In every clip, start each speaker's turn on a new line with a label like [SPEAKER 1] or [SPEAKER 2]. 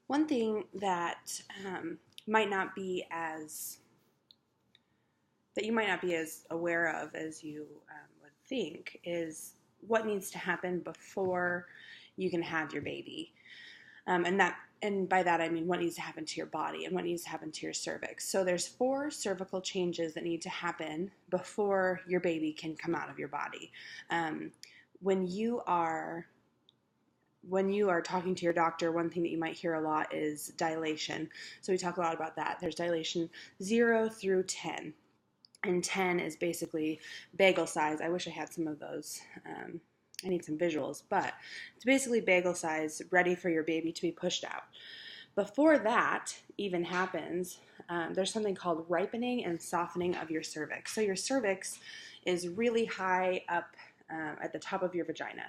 [SPEAKER 1] One thing that might not be as that you might not be as aware of as you would think is what needs to happen before you can have your baby. And by that I mean what needs to happen to your body and what needs to happen to your cervix. So there's 4 cervical changes that need to happen before your baby can come out of your body. Um, when you are talking to your doctor, one thing that you might hear a lot is dilation. So we talk a lot about that. There's dilation 0 through 10. And 10 is basically bagel size. I wish I had some of those. I need some visuals, but it's basically bagel size, ready for your baby to be pushed out. Before that even happens, there's something called ripening and softening of your cervix. So your cervix is really high up at the top of your vagina.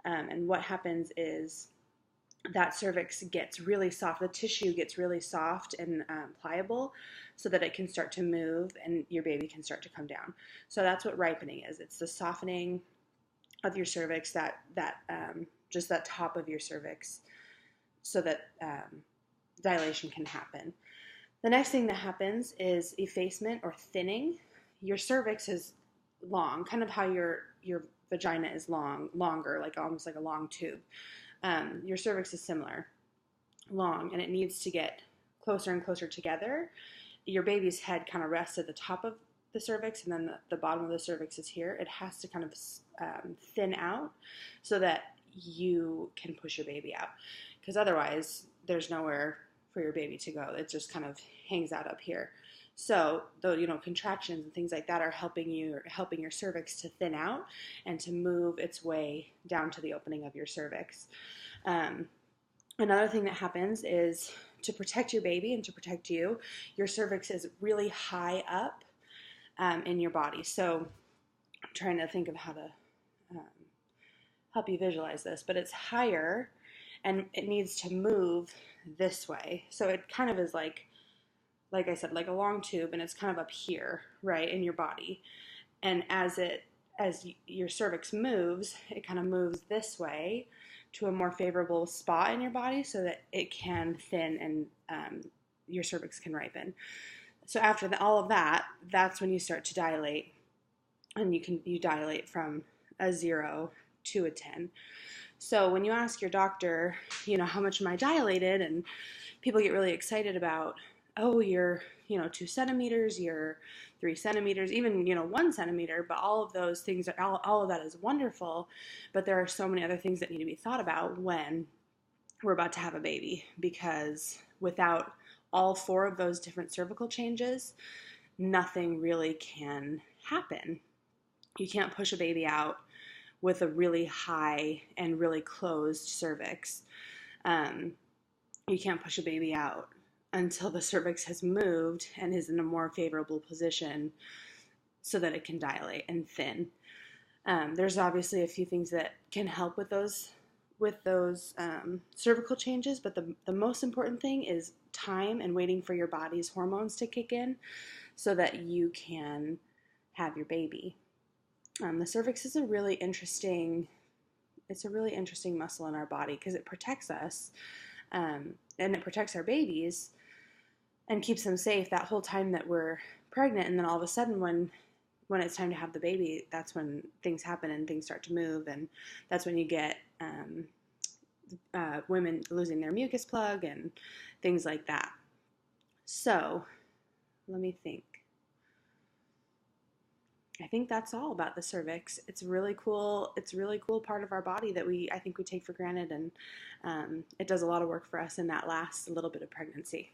[SPEAKER 1] And what happens is that cervix gets really soft. The tissue gets really soft and pliable so that it can start to move and your baby can start to come down. So that's what ripening is. It's the softening of your cervix, just that top of your cervix, so that dilation can happen. The next thing that happens is effacement or thinning. Your cervix is long, kind of how your vagina is longer, like almost like a long tube. Your cervix is similar, long, and it needs to get closer and closer together. Your baby's head kind of rests at the top of the cervix, and then the bottom of the cervix is here. It has to kind of thin out so that you can push your baby out, because otherwise there's nowhere for your baby to go. It just kind of hangs out up here. So contractions and things like that are helping your cervix to thin out and to move its way down to the opening of your cervix. Another thing that happens is, to protect your baby and to protect you, your cervix is really high up in your body. So I'm trying to think of how to help you visualize this, but it's higher and it needs to move this way. So it kind of is like I said, like a long tube, and it's kind of up here, right, in your body. And as your cervix moves, it kind of moves this way to a more favorable spot in your body so that it can thin and your cervix can ripen. So after all of that, that's when you start to dilate, and you dilate from a 0 to a 10. So when you ask your doctor, how much am I dilated, and people get really excited about, oh, you're 2 centimeters, you're 3 centimeters, even 1 centimeter, but all of those things all of that is wonderful, but there are so many other things that need to be thought about when we're about to have a baby, because without all 4 of those different cervical changes, nothing really can happen. You can't push a baby out with a really high and really closed cervix. You can't push a baby out until the cervix has moved and is in a more favorable position so that it can dilate and thin. There's obviously a few things that can help with those cervical changes, but the most important thing is time and waiting for your body's hormones to kick in so that you can have your baby. The cervix is a really interesting muscle in our body because it protects us, and it protects our babies and keeps them safe that whole time that we're pregnant. And then all of a sudden, when it's time to have the baby, that's when things happen and things start to move, and that's when you get women losing their mucus plug and things like that. So let me think. I think that's all about the cervix. It's really cool. It's a really cool part of our body that I think we take for granted, and it does a lot of work for us in that last little bit of pregnancy.